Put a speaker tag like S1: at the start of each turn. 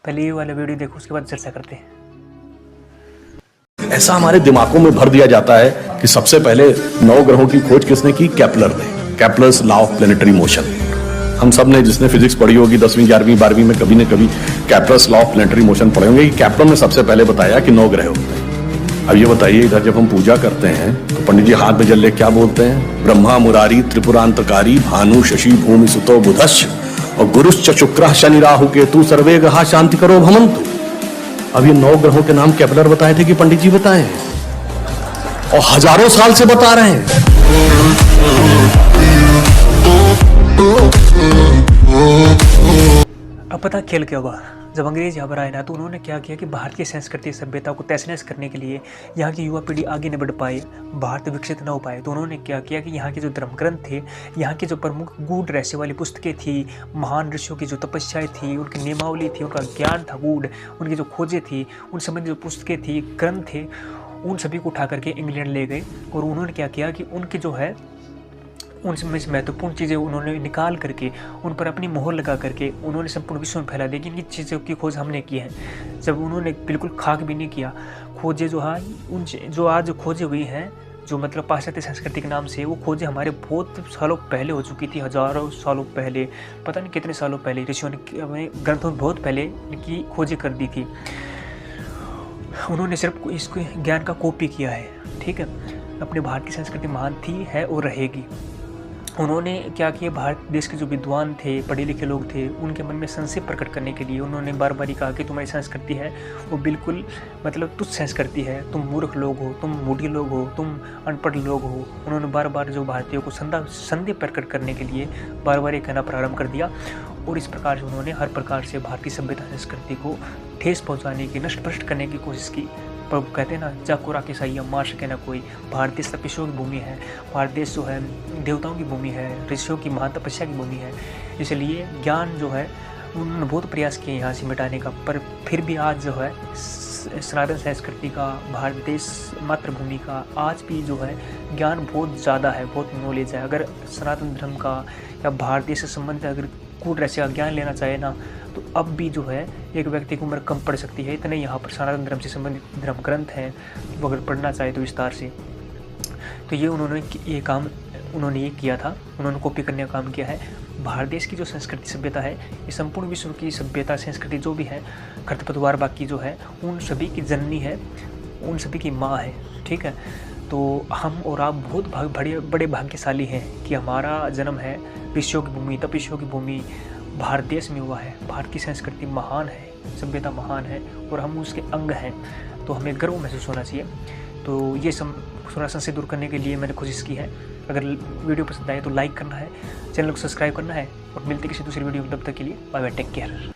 S1: पहले ये वाला वीडियो देखो, उसके बाद चर्चा करते हैं।
S2: ऐसा हमारे दिमागों में भर दिया जाता है कि सबसे पहले 9 ग्रहों की खोज किसने की? केपलर ने। Kepler's law of planetary motion. हम सब ने, जिसने फिजिक्स पढ़ी होगी 10वीं 11वीं 12वीं में, कभी न कभी Kepler's law of planetary motion पढ़े होंगे कि केपलर ने सबसे पहले बताया कि 9 ग्रह होते हैं। अब ये बताइए, इधर जब हम पूजा करते हैं तो पंडित जी हाथ में जल ले क्या बोलते हैं? ब्रह्मा मुरारी त्रिपुरांतकारी भानु शशि भूमि सुतो बुधश्च और गुरुश्च शुक्रः शनि राहु केतु सर्वे ग्रहा शांति करो भवन्तु। अब ये 9 ग्रहों के नाम केपलर बताए थे कि पंडित जी बताए हैं? और हजारों साल से बता रहे हैं।
S1: अब पता खेल क्या हुआ? जब अंग्रेज यहाँ पर आए ना, तो उन्होंने क्या किया कि भारतीय संस्कृति सभ्यता को तहस-नहस करने के लिए, यहाँ की युवा पीढ़ी आगे न बढ़ पाए, भारत विकसित न हो पाए, तो उन्होंने क्या किया कि यहाँ के जो धर्म ग्रंथ थे, यहाँ के जो प्रमुख गूढ़ रहस्य वाली पुस्तकें थी, महान ऋषियों की जो तपस्याएं थी, उनकी नियमावली थी, उनका ज्ञान था गूढ़, उनकी जो खोजें थी, उन संबंधी जो पुस्तकें थी, ग्रंथ थे, उन सभी को उठा करके इंग्लैंड ले गए। और उन्होंने क्या किया कि उनके जो है उनमें से महत्वपूर्ण चीज़ें उन्होंने निकाल करके उन पर अपनी मोहर लगा करके उन्होंने संपूर्ण विश्व में फैला दी कि इनकी चीज़ों की खोज हमने की है। जब उन्होंने बिल्कुल खाक भी नहीं किया, खोजें जो है उन जो आज खोजें हुई हैं, जो मतलब पाश्चात्य संस्कृति के नाम से, वो खोजें हमारे बहुत सालों पहले हो चुकी थी, हजारों सालों पहले, पता नहीं कितने सालों पहले ऋषियों ने ग्रंथों में बहुत पहले की खोजें कर दी थी। उन्होंने सिर्फ इसको ज्ञान का कॉपी किया है, ठीक है। अपने भारत की संस्कृति महान थी, है और रहेगी। उन्होंने क्या किया, भारत देश के जो विद्वान थे, पढ़े लिखे लोग थे, उनके मन में संशय प्रकट करने के लिए उन्होंने बार बार कहा कि तुम्हारी संस्कृति है वो बिल्कुल मतलब तुच्छ संस्कृति है, तुम मूर्ख लोग हो, तुम मूढ़ी लोग हो, तुम अनपढ़ लोग हो। उन्होंने बार बार जो भारतीयों को संदेह प्रकट करने के लिए बार बार ये कहना प्रारंभ कर दिया। और इस प्रकार से उन्होंने हर प्रकार से भारतीय सभ्यता संस्कृति को ठेस पहुँचाने की, नष्ट भ्रष्ट करने की कोशिश की। पर कहते हैं ना, जाकुरा के सही मार सके ना कोई। भारत देश तपस्याओं की भूमि है, भारत देश जो है देवताओं की भूमि है, ऋषियों की महान तपस्या की भूमि है। इसलिए ज्ञान जो है उन्होंने बहुत प्रयास किए यहाँ से मिटाने का, पर फिर भी आज जो है सनातन संस्कृति का, भारत देश मातृभूमि का आज भी जो है ज्ञान बहुत ज़्यादा है, बहुत नॉलेज है। अगर सनातन धर्म का या भारत देश से संबंधित अगर कूट रहस्य का ज्ञान लेना चाहे ना, तो अब भी जो है एक व्यक्ति की उम्र कम पड़ सकती है। इतने यहाँ पर सनातन धर्म से संबंधित धर्म ग्रंथ हैं, वो अगर पढ़ना चाहे तो विस्तार से। तो ये उन्होंने ये काम उन्होंने किया था, उन्होंने कॉपी करने का काम किया है। भारत देश की जो संस्कृति सभ्यता है, ये संपूर्ण विश्व की सभ्यता संस्कृति जो भी है, खरपतवार बाकी जो है, उन सभी की जननी है, उन सभी की माँ है, ठीक है। तो हम और आप बहुत बड़े भाग्यशाली हैं कि हमारा जन्म है ऋषियों की भूमि, तपस्याओं की भूमि भारत देश में हुआ है। भारत की संस्कृति महान है, सभ्यता महान है और हम उसके अंग हैं, तो हमें गर्व महसूस होना चाहिए। तो ये थोड़ा संशय दूर करने के लिए मैंने कोशिश की है। अगर वीडियो पसंद आए तो लाइक करना है, चैनल को सब्सक्राइब करना है और मिलते किसी दूसरी वीडियो में। तब तक के लिए बाय बाय, टेक केयर।